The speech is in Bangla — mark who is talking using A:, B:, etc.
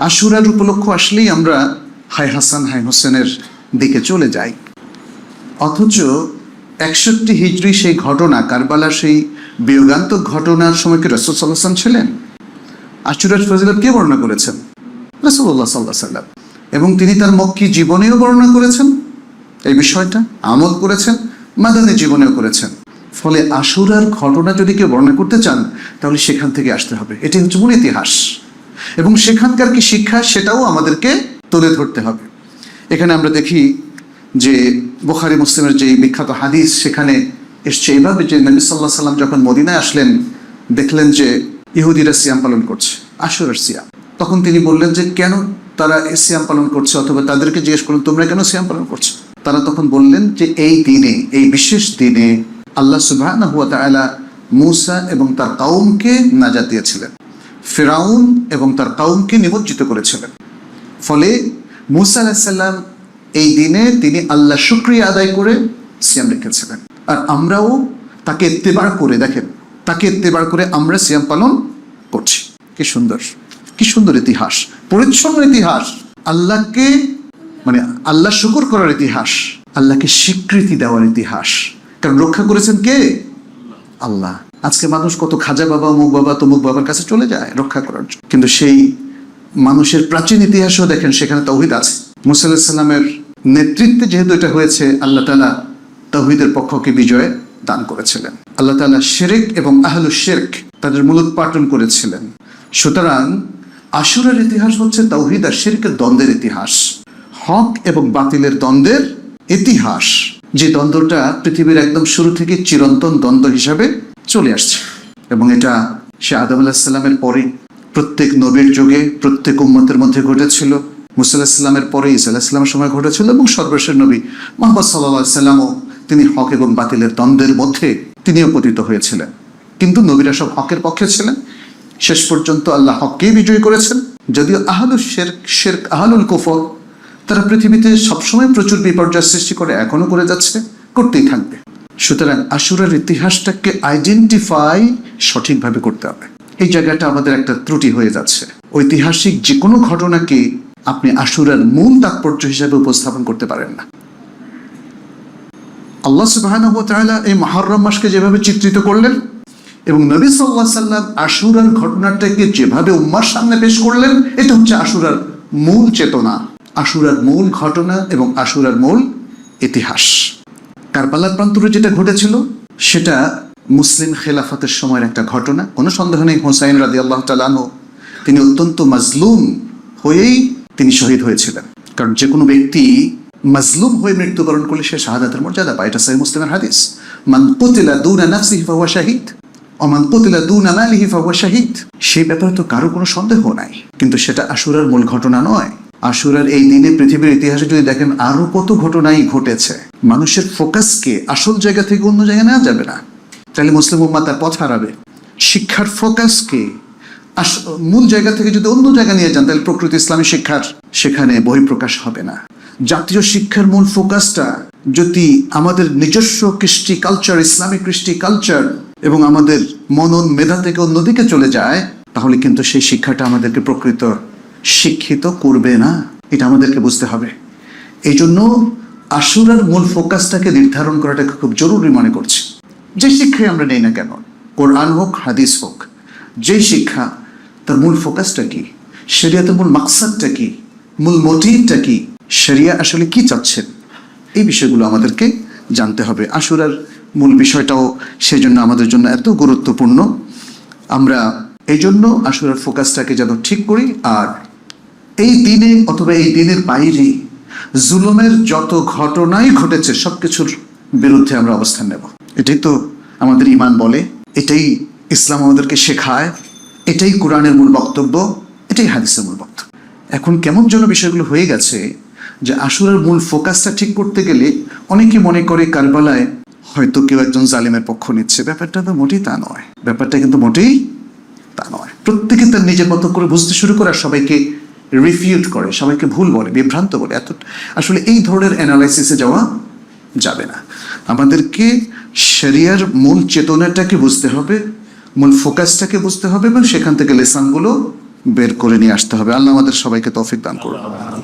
A: আশুরার উপলক্ষ আসলেই আমরা হাই হাসান হাই হোসেনের দিকে চলে যাই, অথচ 61 হিজরি সেই ঘটনা, কারবালার সেই বিয়োগান্তক ঘটনার সময় কি রাসূল সাল্লাল্লাহু আলাইহি ওয়াসাল্লাম ছিলেন? আশুরার ফজিলত কে বর্ণনা করেছেন? রাসূলুল্লাহ সাল্লাল্লাহু আলাইহি ওয়াসাল্লাম। এবং তিনি তার মক্কি জীবনেও বর্ণনা করেছেন এই বিষয়টা, আমল করেছেন, মাদানী জীবনেও করেছেন। ফলে আশুরার ঘটনা যদি কেউ বর্ণনা করতে চান তাহলে সেখান থেকে আসতে হবে। এটি হচ্ছে মূল ইতিহাস, এবং সেখানকার কি শিক্ষা সেটাও আমাদেরকে তুলে ধরতে হবে। এখানে আমরা দেখি যে বুখারী মুসলিমের যে বিখ্যাত হাদিস, সেখানে এসছে এইভাবে যে নবী সাল্লাল্লাহু আলাইহি ওয়াসাল্লাম যখন মদিনায় আসলেন, দেখলেন যে ইহুদিরা সিয়াম পালন করছে, আশুরার সিয়াম। তখন তিনি বললেন যে কেন তারা এই সিয়াম পালন করছে, অথবা তাদেরকে জিজ্ঞেস করলেন তোমরা কেন সিয়াম পালন করছো? তারা তখন বললেন যে এই দিনে, এই বিশেষ দিনে আল্লাহ সুবহানাহু ওয়া তাআলা মূসা এবং তার কওমকে নাজাত দিয়েছিলেন, ফিরাউন এবং তার কওমকে নিমজ্জিত করেছিলেন। ফলে মূসা আলাইহিস সালাম এই দিনে তিনি আল্লাহ শুকরিয়া আদায় করে সিয়াম রেখেছিলেন। আর আমরাও তাকে ইত্তেবা করে, দেখেন, তাকে ইত্তেবা করে আমরা সিয়াম পালন করছি। কি সুন্দর, কি সুন্দর ইতিহাস, পরিচ্ছন্ন ইতিহাস, আল্লাহকে মানে আল্লাহ শুকর করার ইতিহাস, আল্লাহকে স্বীকৃতি দেওয়ার ইতিহাস। কারণ রক্ষা করেছেন কে? আল্লাহ। আজকে মানুষ কত খাজা বাবা, অমুক বাবা, তমুক বাবার কাছে চলে যায় রক্ষা করার জন্য, কিন্তু সেই মানুষের প্রাচীন ইতিহাসও দেখেন সেখানে তাওহীদ আছে। মূসা আলাইহিস সালামের নেতৃত্বে যেহেতু এটা হয়েছে, আল্লাহ তাআলা তাওহীদের পক্ষকে বিজয় দান করেছিলেন। আল্লাহ তাআলা শিরক এবং আহলুশ শিরক তাদের মূলোৎপাটন করেছিলেন। সুতরাং আশুরার ইতিহাস হচ্ছে তাওহীদ আর শিরকের দ্বন্দ্বের ইতিহাস, হক এবং বাতিলের দ্বন্দ্বের ইতিহাস, যে দ্বন্দ্বটা পৃথিবীর একদম শুরু থেকে চিরন্তন দ্বন্দ্ব হিসাবে চলে আসছে। এবং এটা সে আদম আলাইহিস সালামের পরে প্রত্যেক নবীর যুগে প্রত্যেক উম্মতের মধ্যে ঘটেছিল, মূসা আলাইহিস সালামের পরে ঈসা আলাইহিস সালামের সময় ঘটেছিল, এবং সর্বশেষ নবী মুহাম্মদ সাল্লাল্লাহু আলাইহি ওয়াসাল্লামও তিনি হক এবং বাতিলের দ্বন্দ্বের মধ্যে তিনিও পতিত হয়েছিলেন। কিন্তু নবীরা সব হকের পক্ষে ছিলেন, শেষ পর্যন্ত আল্লাহ হককেই বিজয়ী করেছেন। যদিও আহলুশ শিরক, আহলুল কুফর, তারা পৃথিবীতে সবসময় প্রচুর বিপর্যয় সৃষ্টি করে, এখনো করে যাচ্ছে, করতেই থাকবে। সুতরাং আশুরার ইতিহাসটাকে আইডেন্টিফাই সঠিকভাবে করতে হবে। এই জায়গাটা আমাদের একটা ত্রুটি হয়ে যাচ্ছে। ঐতিহাসিক যে কোনো ঘটনাকে আপনি আশুরার মূল তাৎপর্য হিসাবে উপস্থাপন করতে পারেন না। আল্লাহ সুবহানাহু ওয়া তাআলা এই মুহররম মাসকে যেভাবে চিত্রিত করলেন, এবং নবী সাল্লাল্লাহু আলাইহি ওয়াসাল্লাম আশুরার ঘটনাটাকে যেভাবে উম্মার সামনে পেশ করলেন, এটা হচ্ছে আশুরার মূল চেতনা, আশুরার মূল ঘটনা এবং আশুরার মূল ইতিহাস। কারবালার প্রান্তরে যেটা ঘটেছিল সেটা মুসলিম খেলাফতের সময়ের একটা ঘটনা, কোনো সন্দেহ নেই। হুসাইন রাদিয়াল্লাহু তাআলা আনহু তিনি অত্যন্ত মাজলুম হয়েই তিনি শহীদ হয়েছিলেন। কারণ যে কোনো ব্যক্তি মাজলুম হয়ে মৃত্যুবরণ করলে সে শাহাদাতের মর্যাদা পায়। এটা সহিহ মুসলিমের হাদিস, মান কুতিলা দুনা নাফসিহি ফাহুয়া শাহীদ ওয়া মান কুতিলা দুনা মালিহি ফাহুয়া শাহীদ। সেই ব্যাপারে তো কারো কোনো সন্দেহ নাই, কিন্তু সেটা আশুরার মূল ঘটনা নয়। আশুরার এই দিনে পৃথিবীর ইতিহাসে যদি দেখেন আরো কত ঘটনাই ঘটেছে। মানুষের ফোকাসকে আসল জায়গা থেকে অন্য জায়গায় নেওয়া যাবে না, তাহলে মুসলিম উম্মাহ তার পথ হারাবে। শিক্ষার ফোকাসকে মূল জায়গা থেকে যদি অন্য জায়গা নিয়ে যান, তাহলে প্রকৃত ইসলামী শিক্ষার সেখানে বহিঃপ্রকাশ হবে না। জাতীয় শিক্ষার মূল ফোকাসটা যদি আমাদের নিজস্ব কৃষ্টি কালচার, ইসলামিক কৃষ্টি কালচার এবং আমাদের মনন মেধা থেকে অন্যদিকে চলে যায়, তাহলে কিন্তু সেই শিক্ষাটা আমাদেরকে প্রকৃত শিক্ষিত করবে না। এটা আমাদেরকে বুঝতে হবে। এই জন্য আশুরার মূল ফোকাসটাকে নির্ধারণ করাটাকে খুব জরুরি মনে করছি। যে শিক্ষাই আমরা নেই না কেন, কোরআন হোক হাদিস হোক, যে শিক্ষা, তার মূল ফোকাসটা কি, শরিয়াতের মূল মাকসাদটা কি, মূল মোটিভটা কি, শরিয়া আসলে কি চাচ্ছেন, এই বিষয়গুলো আমাদেরকে জানতে হবে। আশুরার মূল বিষয়টাও সেই জন্য আমাদের জন্য এত গুরুত্বপূর্ণ। আমরা এই জন্য আশুরার ফোকাসটাকে যেন ঠিক করি, আর এই দিনে অথবা এই দিনের বাইরে জুলুমের যত ঘটনাই ঘটেছে সব কিছুর বিরুদ্ধে আমরা অবস্থান নেব। এটাই তো আমাদের ঈমান বলে, এটাই ইসলাম আমাদেরকে শেখায়, এটাই কোরআনের মূল বক্তব্য, এটাই হাদিসের মূল বক্তব্য। এখন কেমন যেন বিষয়গুলো হয়ে গেছে যে আশুরার মূল ফোকাসটা ঠিক করতে গেলে অনেকে মনে করে কারবালায় হয়তো কেউ একজন জালিমের পক্ষ নিচ্ছে। ব্যাপারটা তো মোটেই তা নয়, ব্যাপারটা কিন্তু মোটেই তা নয়। প্রত্যেকে তার নিজের মতো করে বুঝতে শুরু করে, আর সবাইকে রিফিউট করে, সবাইকে ভুল বলে, বিভ্রান্ত বলে। আসলে এই ধরনের অ্যানালাইসিসে যাওয়া যাবে না। আমাদেরকে শরিয়ার মূল চেতনাটাকে বুঝতে হবে, মূল ফোকাসটাকে বুঝতে হবে, এবং সেখান থেকে লেসনগুলো বের করে নিয়ে আসতে হবে। আল্লাহ আমাদের সবাইকে তৌফিক দান করুন।